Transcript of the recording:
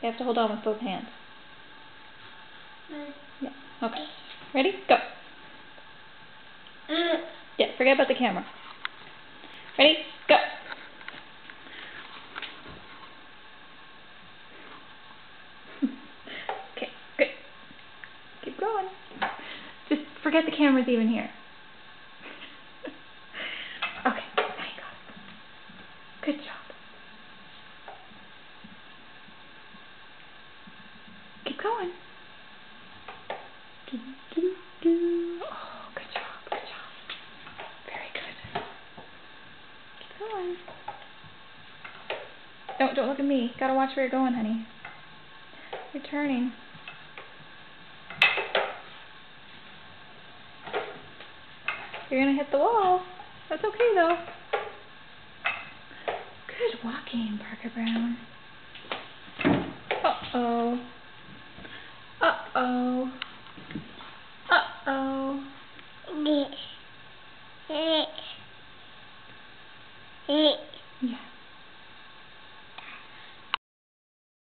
You have to hold on with both hands. Yeah. Okay. Ready? Go. Yeah, forget about the camera. Ready? Go. Okay, good. Keep going. Just forget the camera's even here. Okay, now you got it. Good job. Keep going. Oh, good job, good job. Very good. Keep going. Don't look at me. Gotta watch where you're going, honey. You're turning. You're gonna hit the wall. That's okay though. Good walking, Parker Brown. Uh-oh. Uh-oh. Uh-oh. Yeah.